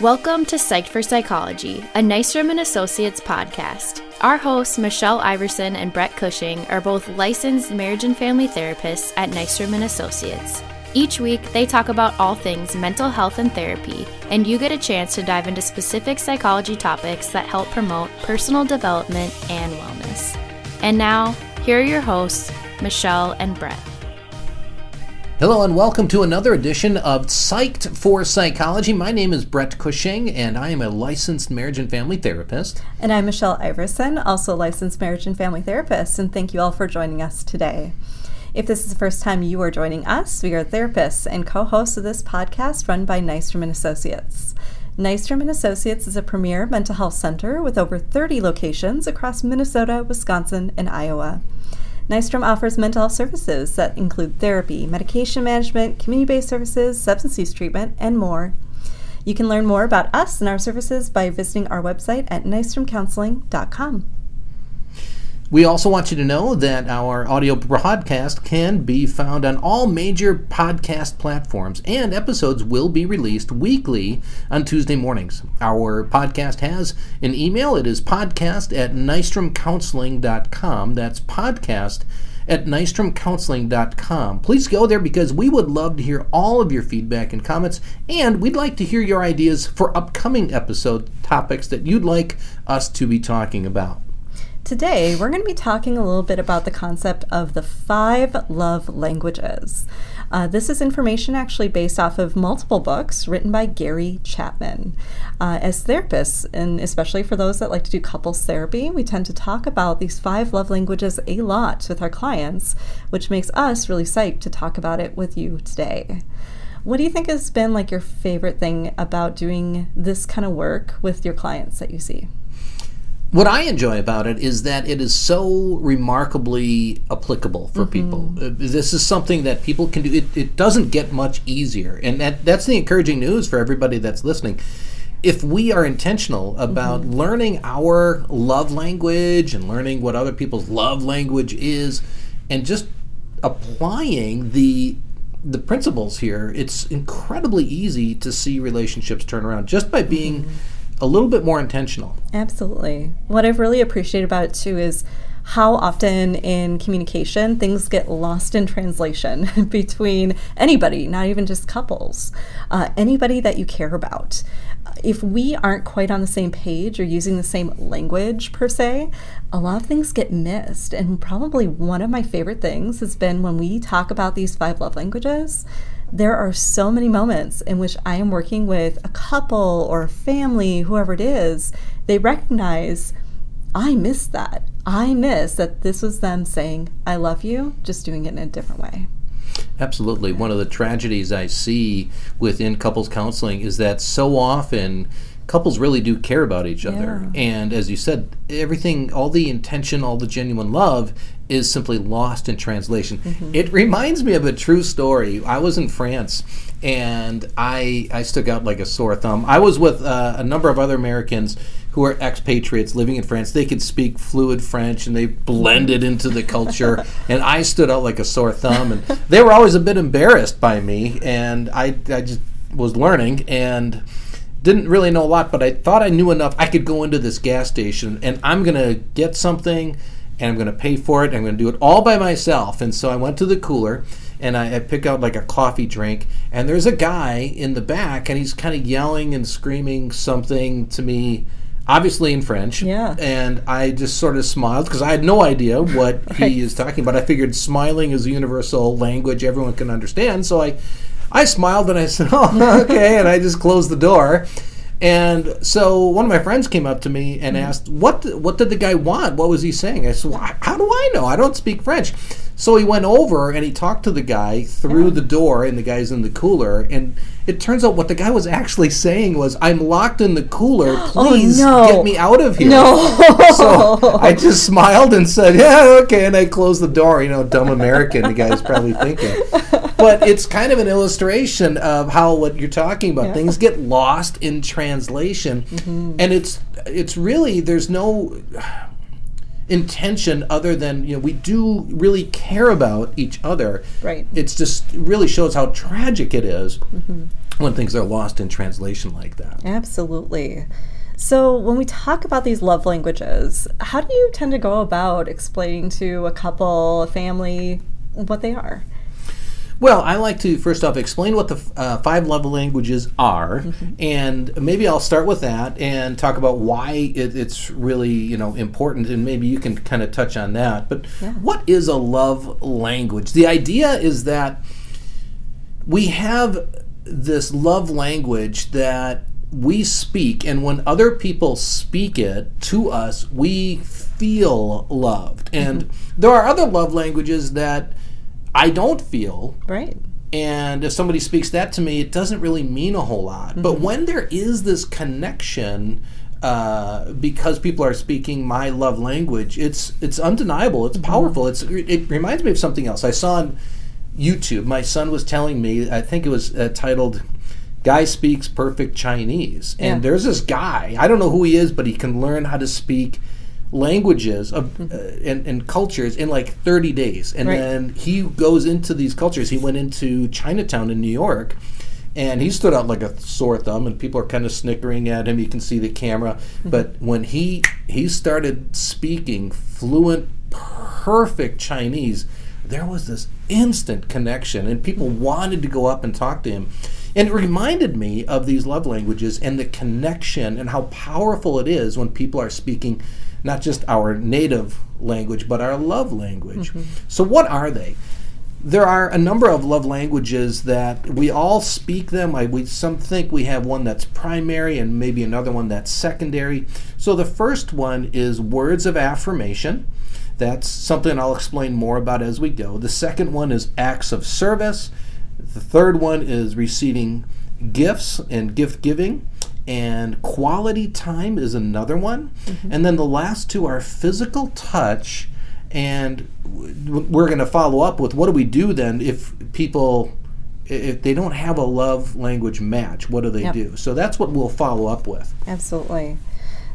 Welcome to Psyched for Psychology, a Nystrom & Associates podcast. Our hosts, Michelle Iverson and Brett Cushing, are both licensed marriage and family therapists at Nystrom & Associates. Each week, they talk about all things mental health and therapy, and you get a chance to dive into specific psychology topics that help promote personal development and wellness. And now, here are your hosts, Michelle and Brett. Hello and welcome to another edition of Psyched for Psychology. My name is Brett Cushing and I am a licensed marriage and family therapist. And I'm Michelle Iverson, also a licensed marriage and family therapist, and thank you all for joining us today. If this is the first time you are joining us, we are therapists and co-hosts of this podcast run by Nystrom & Associates. Nystrom & Associates is a premier mental health center with over 30 locations across Minnesota, Wisconsin, and Iowa. Nystrom offers mental health services that include therapy, medication management, community-based services, substance use treatment, and more. You can learn more about us and our services by visiting our website at nystromcounseling.com. We also want you to know that our audio broadcast can be found on all major podcast platforms, and episodes will be released weekly on Tuesday mornings. Our podcast has an email. It is podcast@nystromcounseling.com. That's podcast@nystromcounseling.com. Please go there because we would love to hear all of your feedback and comments, and we'd like to hear your ideas for upcoming episode topics that you'd like us to be talking about. Today, we're going to be talking a little bit about the concept of the 5 love languages. This is information actually based off of multiple books written by Gary Chapman. As therapists, and especially for those that like to do couples therapy, we tend to talk about these 5 love languages a lot with our clients, which makes us really psyched to talk about it with you today. What do you think has been like your favorite thing about doing this kind of work with your clients that you see? What I enjoy about it is that it is so remarkably applicable for people. This is something that people can do. It doesn't get much easier. And that's the encouraging news for everybody that's listening. If we are intentional about learning our love language and learning what other people's love language is and just applying the principles here, it's incredibly easy to see relationships turn around just by being a little bit more intentional. Absolutely. What I've really appreciated about it too is how often in communication things get lost in translation between anybody, not even just couples, anybody that you care about. If we aren't quite on the same page or using the same language per se, a lot of things get missed. And probably one of my favorite things has been when we talk about these 5 love languages, there are so many moments in which I am working with a couple or a family, whoever it is, they recognize, I miss that. I miss that this was them saying, I love you, just doing it in a different way. Absolutely. One of the tragedies I see within couples counseling is that so often couples really do care about each other. And as you said, everything, all the intention, all the genuine love is simply lost in translation. It reminds me of a true story. I was in France and I stuck out like a sore thumb. I was with a number of other Americans who are expatriates living in France. They could speak fluid French and they blended into the culture, and I stood out like a sore thumb, and they were always a bit embarrassed by me, and I just was learning and didn't really know a lot, but I thought I knew enough. I could go into this gas station and I'm going to get something and I'm going to pay for it. I'm going to do it all by myself. And so I went to the cooler and I pick out like a coffee drink, and there's a guy in the back and he's kind of yelling and screaming something to me, obviously in French. And I just sort of smiled because I had no idea what he is talking about. I figured smiling is a universal language everyone can understand. So I smiled and I said, oh, okay, and I just closed the door. And so one of my friends came up to me and asked, what did the guy want? What was he saying? I said, well, how do I know? I don't speak French. So he went over and he talked to the guy through the door, and the guy's in the cooler. And it turns out what the guy was actually saying was, I'm locked in the cooler. Please get me out of here. So I just smiled and said, yeah, okay. And I closed the door. Dumb American, the guy's probably thinking. But it's kind of an illustration of how what you're talking about, things get lost in translation. And it's really, there's no intention other than, we do really care about each other. Right. It's just really shows how tragic it is when things are lost in translation like that. Absolutely. So when we talk about these love languages, how do you tend to go about explaining to a couple, a family, what they are? Well, I like to first off explain what the 5 love languages are, and maybe I'll start with that and talk about why it's really important, and maybe you can kind of touch on that. But what is a love language? The idea is that we have this love language that we speak, and when other people speak it to us, we feel loved. And there are other love languages that I don't feel. Right. And if somebody speaks that to me, it doesn't really mean a whole lot. But when there is this connection, because people are speaking my love language, it's undeniable. It's powerful. It reminds me of something else. I saw on YouTube, my son was telling me, I think it was titled, Guy Speaks Perfect Chinese. And there's this guy, I don't know who he is, but he can learn how to speak languages of and cultures in like 30 days. And then he goes into these cultures. He went into Chinatown in New York, and he stood out like a sore thumb, and people are kind of snickering at him. You can see the camera. But when he started speaking fluent, perfect Chinese, there was this instant connection, and people wanted to go up and talk to him. And it reminded me of these love languages and the connection and how powerful it is when people are speaking not just our native language, but our love language. So what are they? There are a number of love languages that we all speak them. Some think we have one that's primary and maybe another one that's secondary. So the first one is words of affirmation. That's something I'll explain more about as we go. The second one is acts of service. The third one is receiving gifts and gift giving. And quality time is another one. And then the last two are physical touch. And we're going to follow up with what do we do then if they don't have a love language match, what do they do? So that's what we'll follow up with. Absolutely.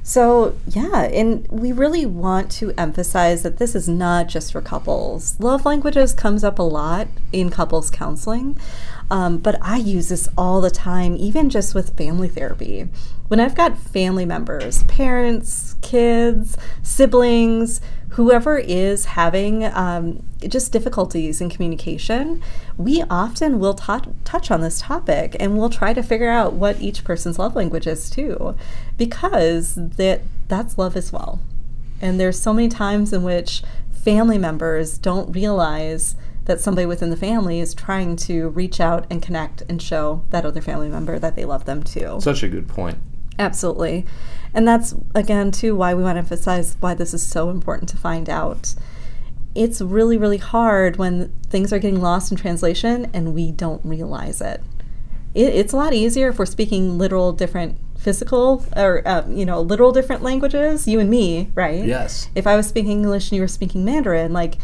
So, and we really want to emphasize that this is not just for couples. Love languages comes up a lot in couples counseling, but I use this all the time, even just with family therapy. When I've got family members, parents, kids, siblings, whoever is having just difficulties in communication, we often will touch on this topic, and we'll try to figure out what each person's love language is too, because that's love as well. And there's so many times in which family members don't realize that somebody within the family is trying to reach out and connect and show that other family member that they love them too. Such a good point. Absolutely. And that's, again, too, why we want to emphasize why this is so important to find out. It's really, really hard when things are getting lost in translation and we don't realize it. It's a lot easier if we're speaking literal different physical or, literal different languages, you and me, right? Yes. If I was speaking English and you were speaking Mandarin, like,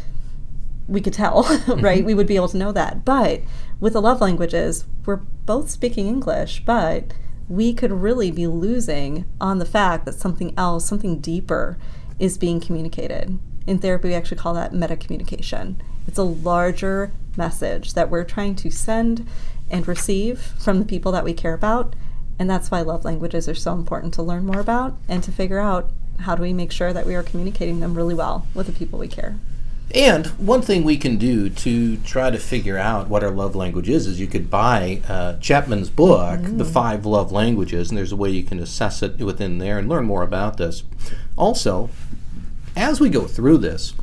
we could tell, right? We would be able to know that. But with the love languages, we're both speaking English, but we could really be losing on the fact that something else, something deeper is being communicated. In therapy, we actually call that meta-communication. It's a larger message that we're trying to send and receive from the people that we care about. And that's why love languages are so important to learn more about and to figure out how do we make sure that we are communicating them really well with the people we care. And one thing we can do to try to figure out what our love language is you could buy Chapman's book, The 5 Love Languages, and there's a way you can assess it within there and learn more about this. Also, as we go through this,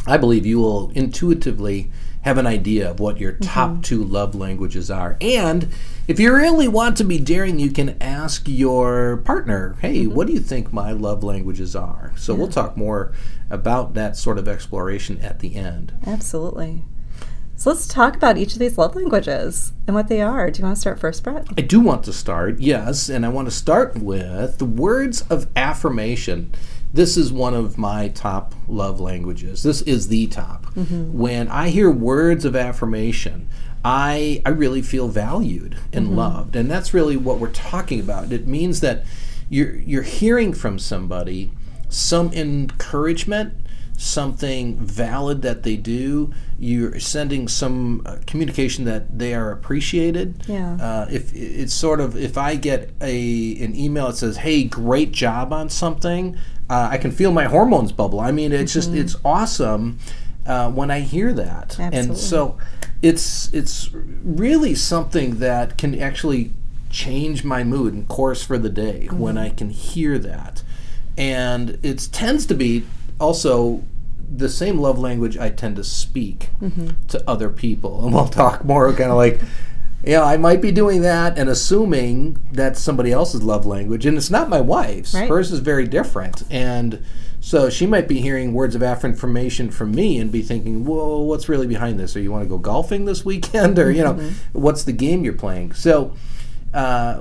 I believe you will intuitively have an idea of what your top 2 love languages are. And if you really want to be daring, you can ask your partner, hey, what do you think my love languages are? So we'll talk more about that sort of exploration at the end. Absolutely. So let's talk about each of these love languages and what they are. Do you want to start first, Brett? I do want to start, yes, and I want to start with the words of affirmation. This is one of my top love languages. This is the top. When I hear words of affirmation, I really feel valued and loved, and that's really what we're talking about. It means that you're hearing from somebody some encouragement, something valid that they do. You're sending some communication that they are appreciated. Yeah. If it's sort of, if I get an email that says, "Hey, great job on something," I can feel my hormones bubble. I mean, it's just, it's awesome when I hear that. Absolutely. And so it's really something that can actually change my mood and course for the day when I can hear that. And it tends to be also the same love language I tend to speak to other people. And we'll talk more kind of like, I might be doing that and assuming that's somebody else's love language. And it's not my wife's. Right. Hers is very different. And so she might be hearing words of affirmation from me and be thinking, whoa, what's really behind this? Or you want to go golfing this weekend? Or, what's the game you're playing? So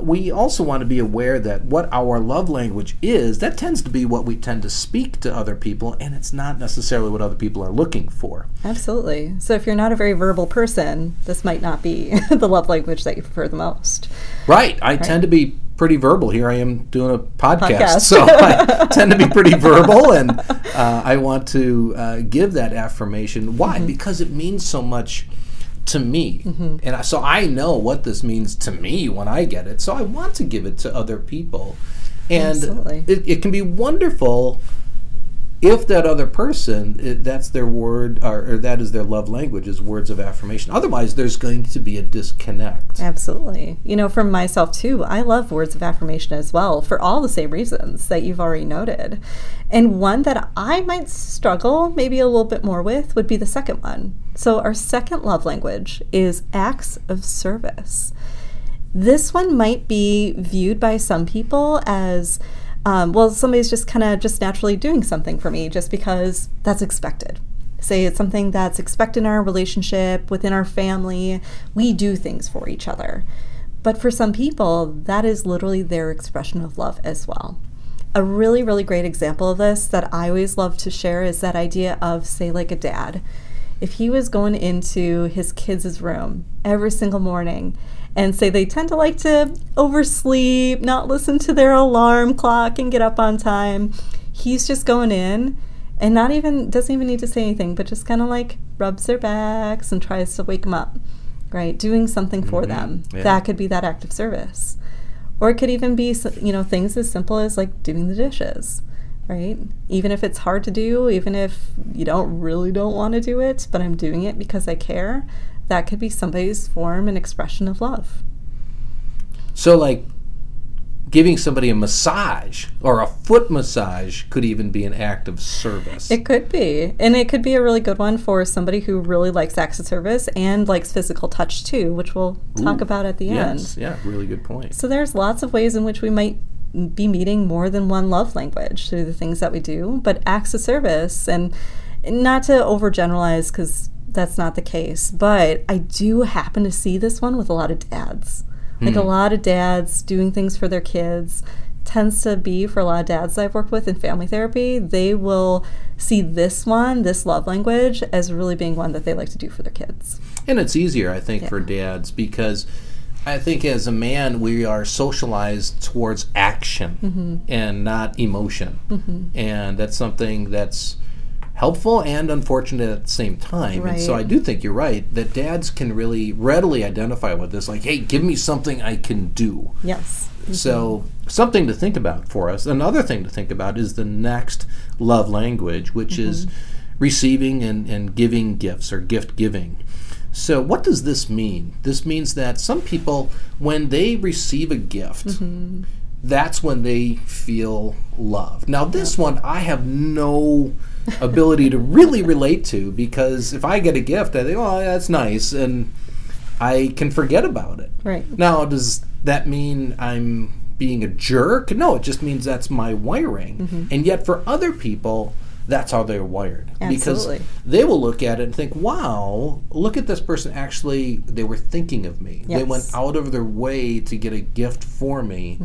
we also want to be aware that what our love language is, that tends to be what we tend to speak to other people, and it's not necessarily what other people are looking for. Absolutely. So if you're not a very verbal person, this might not be the love language that you prefer the most. Right. I tend to be pretty verbal. Here I am doing a podcast. So I tend to be pretty verbal, and I want to give that affirmation. Why? Because it means so much to me. And so I know what this means to me when I get it. So I want to give it to other people. And it can be wonderful if that other person, that's their word, or that is their love language, is words of affirmation. Otherwise, there's going to be a disconnect. Absolutely. For myself too, I love words of affirmation as well, for all the same reasons that you've already noted. And one that I might struggle maybe a little bit more with would be the second one. So our second love language is acts of service. This one might be viewed by some people as somebody's just kind of just naturally doing something for me just because that's expected. Say it's something that's expected in our relationship, within our family. We do things for each other. But for some people, that is literally their expression of love as well. A really, really great example of this that I always love to share is that idea of, say, like a dad. If he was going into his kids' room every single morning, and say they tend to like to oversleep, not listen to their alarm clock and get up on time, he's just going in and doesn't even need to say anything, but just kind of like rubs their backs and tries to wake them up, right? Doing something for them. Yeah. That could be that act of service. Or it could even be, things as simple as like doing the dishes, right? Even if it's hard to do, even if you don't want to do it, but I'm doing it because I care, that could be somebody's form and expression of love. So like giving somebody a massage or a foot massage could even be an act of service. It could be. And it could be a really good one for somebody who really likes acts of service and likes physical touch too, which we'll talk about at the end. Yeah, really good point. So there's lots of ways in which we might be meeting more than one love language through the things that we do, but acts of service, and not to overgeneralize because that's not the case, but I do happen to see this one with a lot of dads. Like a lot of dads doing things for their kids tends to be, for a lot of dads I've worked with in family therapy, they will see this love language, as really being one that they like to do for their kids. And it's easier, I think, for dads, because I think as a man, we are socialized towards action and not emotion. And that's something that's helpful and unfortunate at the same time. Right. And so I do think you're right that dads can really readily identify with this, like, hey, give me something I can do. Yes. So something to think about for us. Another thing to think about is the next love language, which is receiving and giving gifts, or gift giving. So what does this mean? This means that some people, when they receive a gift, that's when they feel love. Now this one I have no ability to really relate to, because if I get a gift, I think, oh, that's nice, and I can forget about it. Right. Now, does that mean I'm being a jerk? No, it just means that's my wiring. And yet for other people, that's how they're wired. Absolutely. Because they will look at it and think, wow, look at this person, actually, they were thinking of me. Yes. They went out of their way to get a gift for me.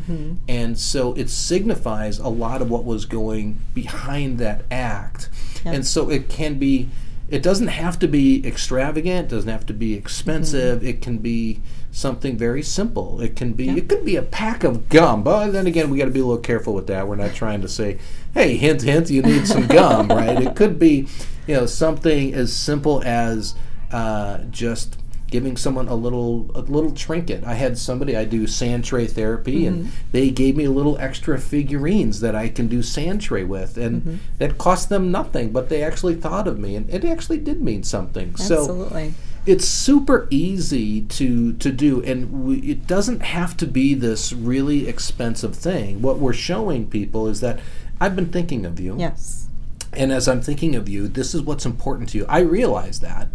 And so it signifies a lot of what was going behind that act. And so it can be, it doesn't have to be extravagant, it doesn't have to be expensive. It can be something very simple. It can be it could be a pack of gum, but then again, we got to be a little careful with that. We're not trying to say, hey, hint, hint, you need some gum, right? It could be, something as simple as just giving someone a little trinket. I had somebody, I do sand tray therapy, and they gave me little extra figurines that I can do sand tray with, and that cost them nothing, but they actually thought of me, and it actually did mean something. Absolutely. So it's super easy to do, and it doesn't have to be this really expensive thing. What we're showing people is that I've been thinking of you. Yes. And as I'm thinking of you, this is what's important to you. I realize that.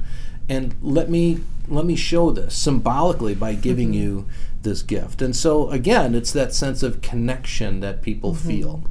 And let me show this symbolically by giving you this gift. And so again, it's that sense of connection that people feel.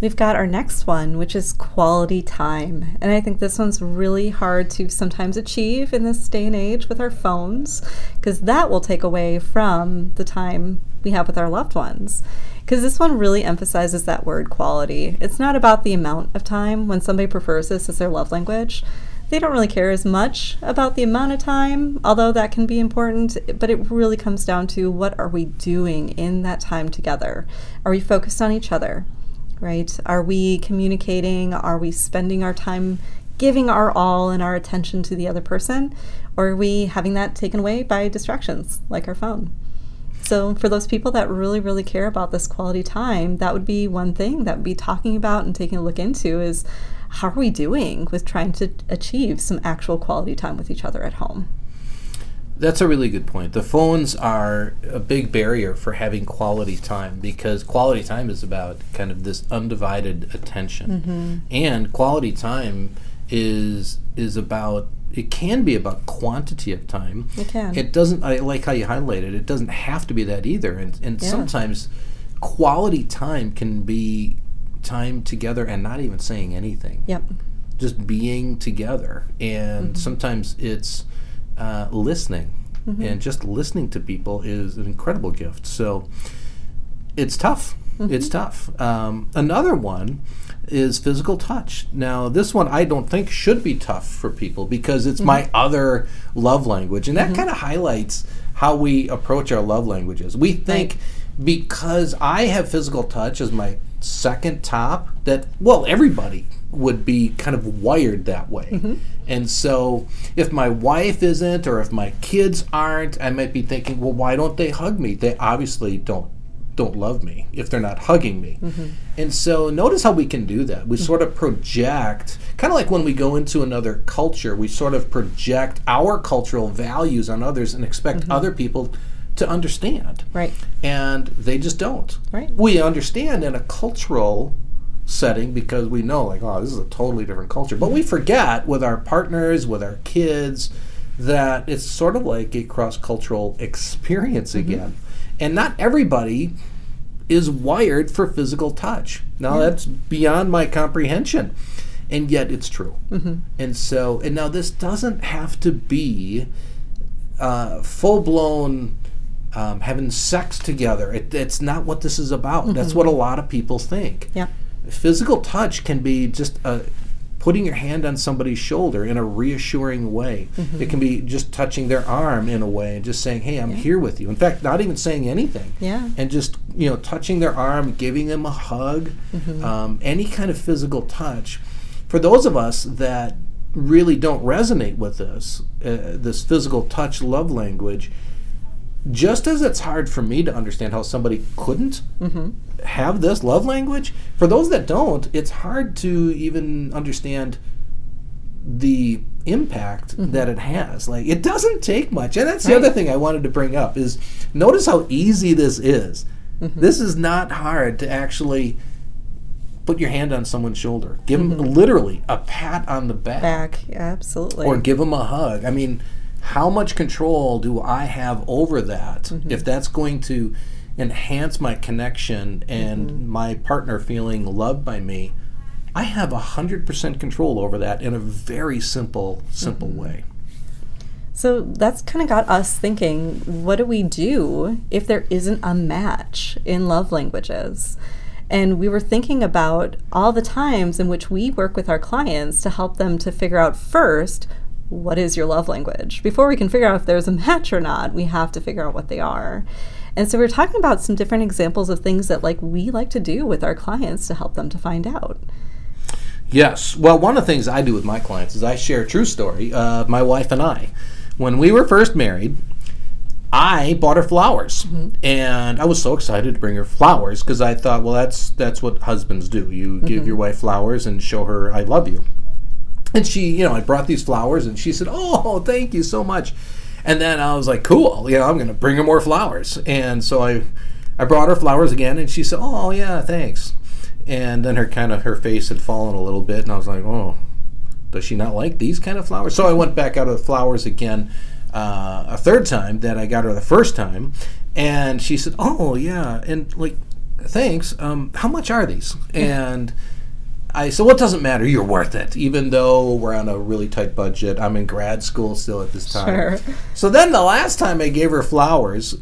We've got our next one, which is quality time. And I think this one's really hard to sometimes achieve in this day and age with our phones, because that will take away from the time we have with our loved ones. Because this one really emphasizes that word quality. It's not about the amount of time. When somebody prefers this as their love language, they don't really care as much about the amount of time, although that can be important, but it really comes down to what are we doing in that time together? Are we focused on each other, right? Are we communicating? Are we spending our time giving our all and our attention to the other person? Or are we having that taken away by distractions like our phone? So for those people that really, really care about this quality time, that would be one thing that would be talking about and taking a look into is, how are we doing with trying to achieve some actual quality time with each other at home? That's a really good point. The phones are a big barrier for having quality time, because quality time is about kind of this undivided attention. And quality time is about, it can be about quantity of time. It can. It doesn't, I like how you highlighted, it doesn't have to be that either. And sometimes quality time can be time together and not even saying anything. Yep. Just being together. And sometimes it's listening. And just listening to people is an incredible gift. So it's tough. It's tough. Another one is physical touch. Now, this one I don't think should be tough for people, because it's my other love language. And that kind of highlights how we approach our love languages. We think because I have physical touch as my second top, that, well, everybody would be kind of wired that way. And so if my wife isn't, or if my kids aren't, I might be thinking, well, why don't they hug me? They obviously don't love me if they're not hugging me. And so notice how we can do that. We sort of project, kind of like when we go into another culture, we sort of project our cultural values on others and expect other people to understand. Right. And they just don't. Right. We understand in a cultural setting because we know, like, oh, this is a totally different culture. But we forget with our partners, with our kids, that it's sort of like a cross-cultural experience again. And not everybody is wired for physical touch. Now, that's beyond my comprehension. And yet it's true. And so, and now this doesn't have to be full-blown having sex together. It's not what this is about. That's what a lot of people think. Yeah. Physical touch can be just putting your hand on somebody's shoulder in a reassuring way. It can be just touching their arm in a way and just saying, hey, I'm here with you. In fact, not even saying anything. Yeah. And just, touching their arm, giving them a hug, any kind of physical touch. For those of us that really don't resonate with this physical touch love language, just as it's hard for me to understand how somebody couldn't have this love language, for those that don't, it's hard to even understand the impact that it has. Like, it doesn't take much. And that's the other thing I wanted to bring up is notice how easy this is. This is not hard to actually put your hand on someone's shoulder. Give them literally a pat on the back. Absolutely. Or give them a hug. I mean, how much control do I have over that if that's going to enhance my connection and my partner feeling loved by me? I have 100% control over that in a very simple way. So that's kind of got us thinking, what do we do if there isn't a match in love languages? And we were thinking about all the times in which we work with our clients to help them to figure out first, what is your love language? Before we can figure out if there's a match or not, we have to figure out what they are. And so we're talking about some different examples of things that we like to do with our clients to help them to find out. Yes. Well, one of the things I do with my clients is I share a true story of my wife and I. When we were first married, I bought her flowers, and I was so excited to bring her flowers because I thought, well, that's what husbands do. You give your wife flowers and show her I love you. And she, I brought these flowers, and she said, "Oh, thank you so much." And then I was like, "Cool, I'm going to bring her more flowers." And so I brought her flowers again, and she said, "Oh, yeah, thanks." And then her face had fallen a little bit, and I was like, "Oh, does she not like these kind of flowers?" So I went back out of the flowers again a third time that I got her the first time, and she said, "Oh, yeah, and thanks. How much are these?" And I said, "Well, it doesn't matter. You're worth it. Even though we're on a really tight budget. I'm in grad school still at this time." Sure. So then the last time I gave her flowers,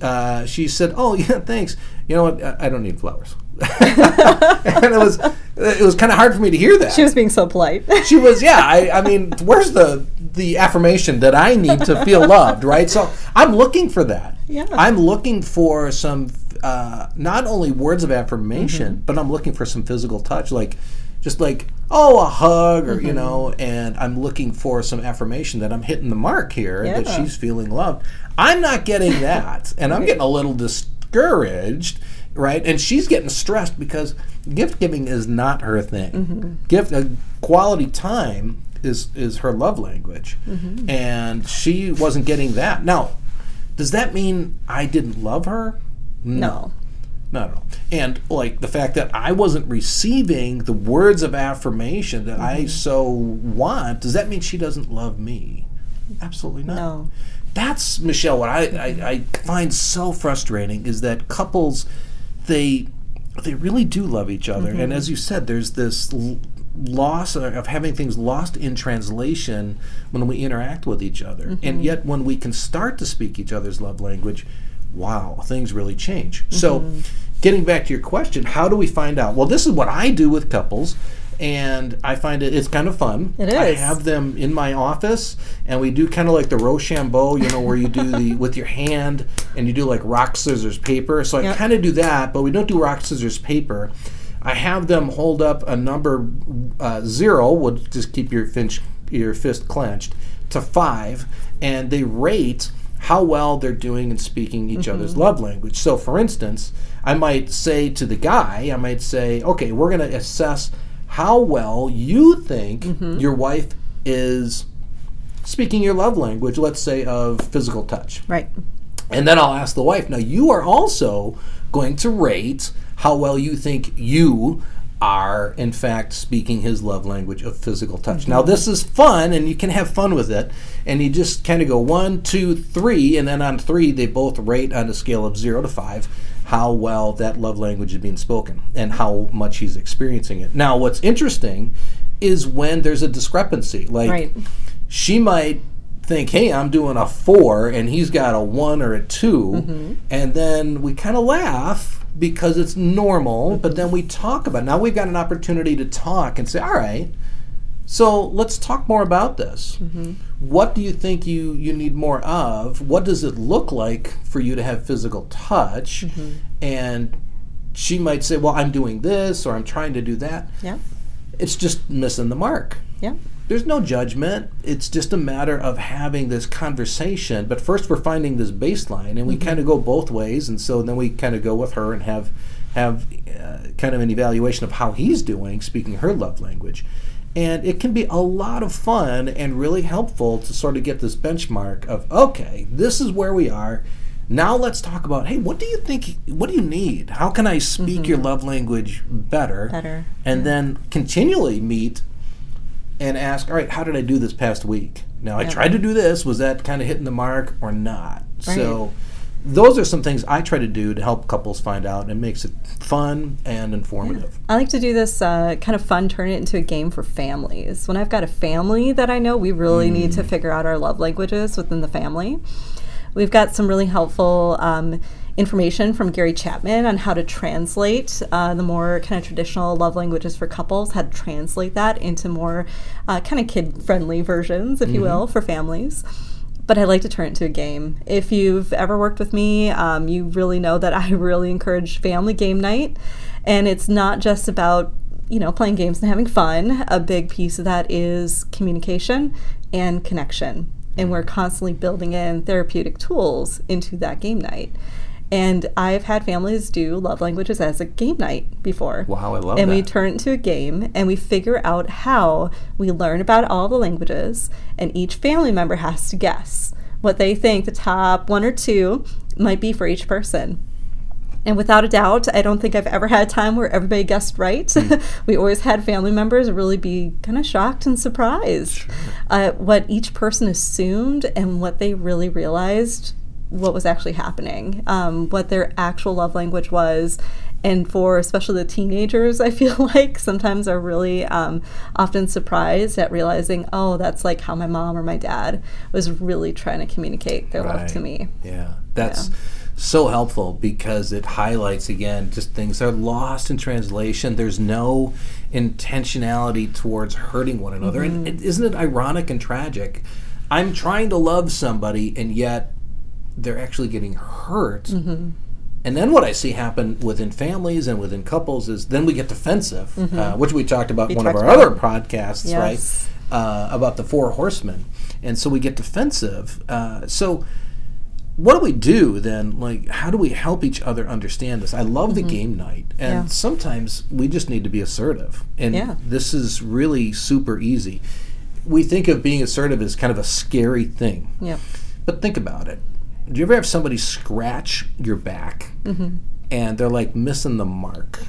she said, "Oh, yeah, thanks. You know what? I don't need flowers." And it was kind of hard for me to hear that. She was being so polite. She was, yeah. I mean, where's the affirmation that I need to feel loved, right? So I'm looking for that. Yeah. I'm looking for some, not only words of affirmation, but I'm looking for some physical touch, a hug, or and I'm looking for some affirmation that I'm hitting the mark here, that she's feeling loved. I'm not getting that, and I'm getting a little discouraged, right? And she's getting stressed because gift giving is not her thing. Quality time is her love language, and she wasn't getting that. Now, does that mean I didn't love her? No. Not at all. And the fact that I wasn't receiving the words of affirmation that I so want, does that mean she doesn't love me? Absolutely not. No. That's, Michelle, what I find so frustrating is that couples, they really do love each other. And as you said, there's this loss of having things lost in translation when we interact with each other. And yet when we can start to speak each other's love language, wow, things really change. So getting back to your question, how do we find out? Well, this is what I do with couples, and I find it's kind of fun. It is. I have them in my office, and we do kind of like the Rochambeau, where you do with your hand, and you do rock, scissors, paper. So I kind of do that, but we don't do rock, scissors, paper. I have them hold up a number 0, we'll just keep your fist clenched, to 5, and they rate how well they're doing in speaking each other's love language. So, for instance, I might say to the guy, okay, we're going to assess how well you think your wife is speaking your love language, let's say of physical touch. Right. And then I'll ask the wife, now you are also going to rate how well you think you are, in fact, speaking his love language of physical touch. Now, this is fun, and you can have fun with it, and you just kind of go 1, 2, 3, and then on 3, they both rate on a scale of 0 to 5 how well that love language is being spoken and how much he's experiencing it. Now, what's interesting is when there's a discrepancy. She might think, hey, I'm doing a 4, and he's got a 1 or a 2, and then we kind of laugh because it's normal, but then we talk about it. Now we've got an opportunity to talk and say, all right, so let's talk more about this. What do you think you need more of? What does it look like for you to have physical touch? And she might say, well, I'm doing this, or I'm trying to do that. Yeah. It's just missing the mark. Yeah. There's no judgment. It's just a matter of having this conversation. But first we're finding this baseline, and we kind of go both ways. And so then we kind of go with her and have kind of an evaluation of how he's doing, speaking her love language. And it can be a lot of fun and really helpful to sort of get this benchmark of, okay, this is where we are. Now let's talk about, hey, what do you think, what do you need? How can I speak your love language better? And then continually meet and ask, all right, how did I do this past week? Now, I tried to do this. Was that kind of hitting the mark or not? Right. So those are some things I try to do to help couples find out, and it makes it fun and informative. I like to do this kind of fun, turn it into a game for families. When I've got a family that I know we really need to figure out our love languages within the family, we've got some really helpful information from Gary Chapman on how to translate the more kind of traditional love languages for couples, how to translate that into more kind of kid-friendly versions, if you will, for families. But I like to turn it into a game. If you've ever worked with me, you really know that I really encourage family game night. And it's not just about, playing games and having fun. A big piece of that is communication and connection. And we're constantly building in therapeutic tools into that game night. And I've had families do love languages as a game night before. Wow, I love that. And we turn it into a game, and we figure out how we learn about all the languages, and each family member has to guess what they think the top 1 or 2 might be for each person. And without a doubt, I don't think I've ever had a time where everybody guessed right. We always had family members really be kind of shocked and surprised at what each person assumed and what they really realized what was actually happening, what their actual love language was. And for especially the teenagers, I feel like sometimes are really often surprised at realizing, oh, that's like how my mom or my dad was really trying to communicate their love to me. Yeah, that's so helpful because it highlights, again, just things that are lost in translation. There's no intentionality towards hurting one another. And isn't it ironic and tragic? I'm trying to love somebody, and yet they're actually getting hurt. And then what I see happen within families and within couples is then we get defensive, which we talked about in one of our other podcasts, right? About the 4 horsemen. And so we get defensive. So what do we do then? Like, how do we help each other understand this? I love the game night. And sometimes we just need to be assertive. And this is really super easy. We think of being assertive as kind of a scary thing. But think about it. Do you ever have somebody scratch your back and they're like missing the mark?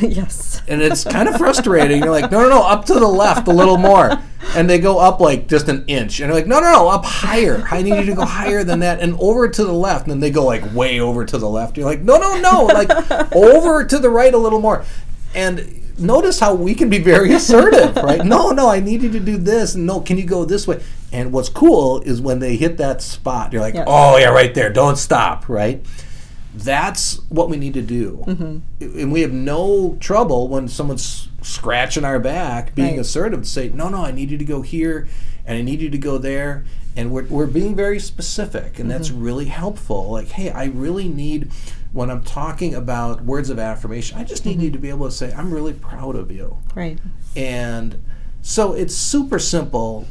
Yes. And it's kind of frustrating. You're like, no, up to the left a little more. And they go up like just an inch. And you're like, no, up higher. I need you to go higher than that and over to the left. And then they go like way over to the left. You're like, no, like over to the right a little more. And notice how we can be very assertive, right? No, I need you to do this. No, can you go this way? And what's cool is when they hit that spot, you're like, oh, yeah, right there. Don't stop, right? That's what we need to do. And we have no trouble when someone's scratching our back being assertive to say, no, I need you to go here and I need you to go there. And we're being very specific, and that's really helpful. Like, hey, I really need, when I'm talking about words of affirmation, I just need you to be able to say, I'm really proud of you. Right. And so it's super simple.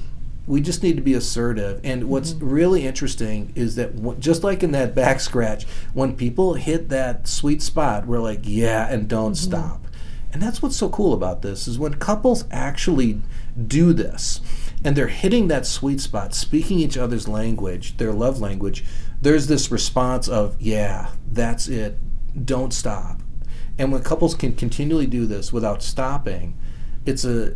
We just need to be assertive. And what's really interesting is that just like in that back scratch, when people hit that sweet spot, we're like, yeah, and don't stop. And that's what's so cool about this, is when couples actually do this, and they're hitting that sweet spot, speaking each other's language, their love language, there's this response of, yeah, that's it, don't stop. And when couples can continually do this without stopping, it's a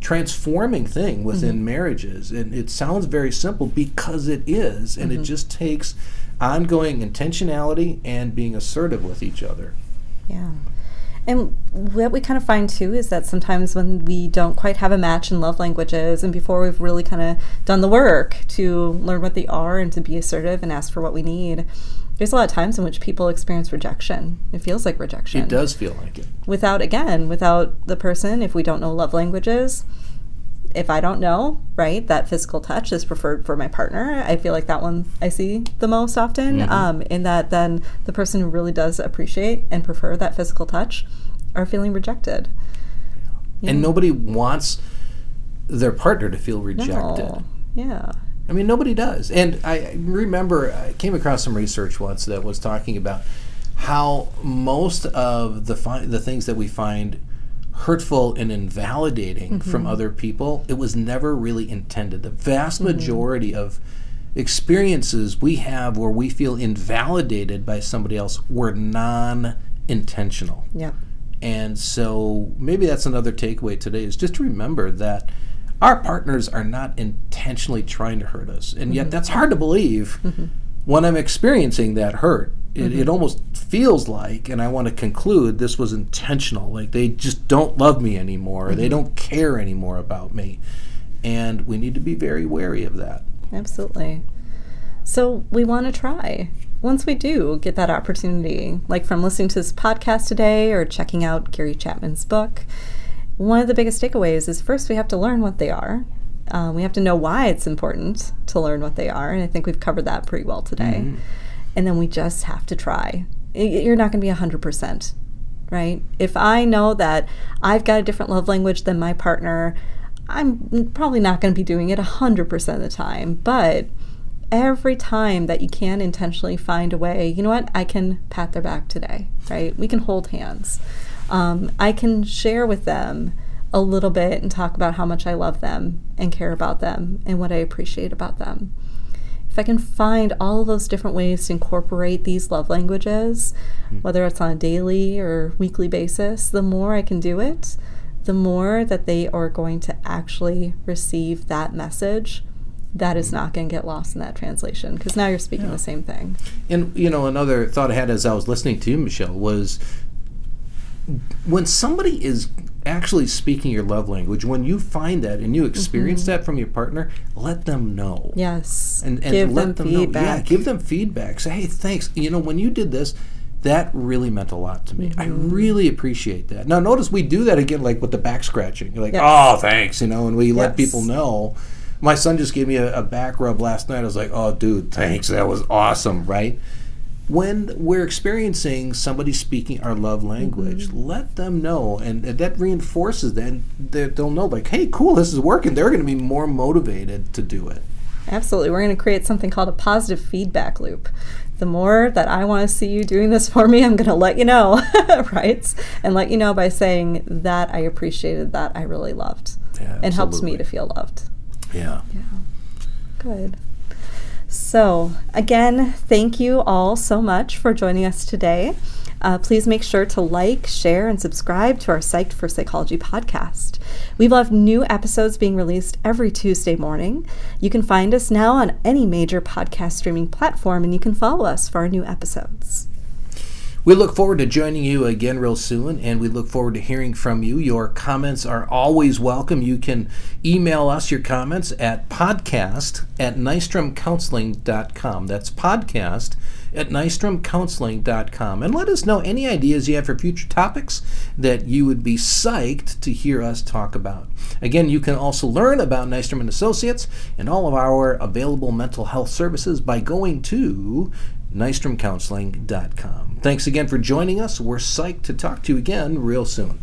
transforming thing within marriages. And it sounds very simple because it is, and it just takes ongoing intentionality and being assertive with each other. Yeah. And what we kind of find too is that sometimes when we don't quite have a match in love languages, and before we've really kind of done the work to learn what they are and to be assertive and ask for what we need, there's a lot of times in which people experience rejection. It feels like rejection. It does feel like it. Without the person, if we don't know love languages, if I don't know, right, that physical touch is preferred for my partner, I feel like that one I see the most often, in that then the person who really does appreciate and prefer that physical touch are feeling rejected. And nobody wants their partner to feel rejected. No. Yeah. I mean, nobody does. And I remember I came across some research once that was talking about how most of the things that we find hurtful and invalidating from other people, it was never really intended. The vast majority of experiences we have where we feel invalidated by somebody else were non-intentional. Yeah. And so maybe that's another takeaway today, is just to remember that our partners are not intentionally trying to hurt us. And yet that's hard to believe when I'm experiencing that hurt. It almost feels like, and I want to conclude, this was intentional. Like they just don't love me anymore. Or they don't care anymore about me. And we need to be very wary of that. Absolutely. So we want to try. once we do get that opportunity, like from listening to this podcast today or checking out Gary Chapman's book, one of the biggest takeaways is first we have to learn what they are. We have to know why it's important to learn what they are, and I think we've covered that pretty well today. Mm-hmm. And then we just have to try. You're not going to be 100%, right? If I know that I've got a different love language than my partner, I'm probably not going to be doing it 100% of the time, but every time that you can intentionally find a way, you know what, I can pat their back today, right? We can hold hands. I can share with them a little bit and talk about how much I love them and care about them and what I appreciate about them. If I can find all of those different ways to incorporate these love languages, whether it's on a daily or weekly basis, the more I can do it, the more that they are going to actually receive that message that is not going to get lost in that translation, because now you're speaking the same thing. And, another thought I had as I was listening to you, Michelle, was when somebody is actually speaking your love language, when you find that and you experience that from your partner, let them know. Yes. And give let them feedback. know. Yeah, give them feedback. Say, hey, thanks. When you did this, that really meant a lot to me. I really appreciate that. Now, notice we do that again, like with the back scratching. You're like, oh, thanks, and we let people know. My son just gave me a back rub last night. I was like, oh, dude, thanks. That was awesome, right? When we're experiencing somebody speaking our love language, let them know, and that reinforces that. They'll know, like, hey, cool, this is working. They're going to be more motivated to do it. Absolutely. We're going to create something called a positive feedback loop. The more that I want to see you doing this for me, I'm going to let you know, right? And let you know by saying that I appreciated, that I really loved. Yeah, and helps me to feel loved. Yeah. Good. So, again, thank you all so much for joining us today. Please make sure to like, share, and subscribe to our Psyched for Psychology podcast. We will have new episodes being released every Tuesday morning. You can find us now on any major podcast streaming platform, and you can follow us for our new episodes. We look forward to joining you again real soon, and we look forward to hearing from you. Your comments are always welcome. You can email us your comments at podcast@nystromcounseling.com. That's podcast@nystromcounseling.com. And let us know any ideas you have for future topics that you would be psyched to hear us talk about. Again, you can also learn about Nystrom & Associates and all of our available mental health services by going to nystromcounseling.com. Thanks again for joining us. We're psyched to talk to you again real soon.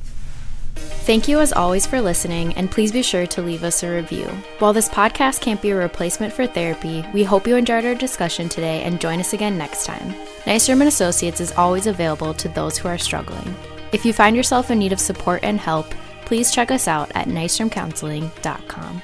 Thank you as always for listening, and please be sure to leave us a review. While this podcast can't be a replacement for therapy, we hope you enjoyed our discussion today and join us again next time. Nystrom & Associates is always available to those who are struggling. If you find yourself in need of support and help, please check us out at nystromcounseling.com.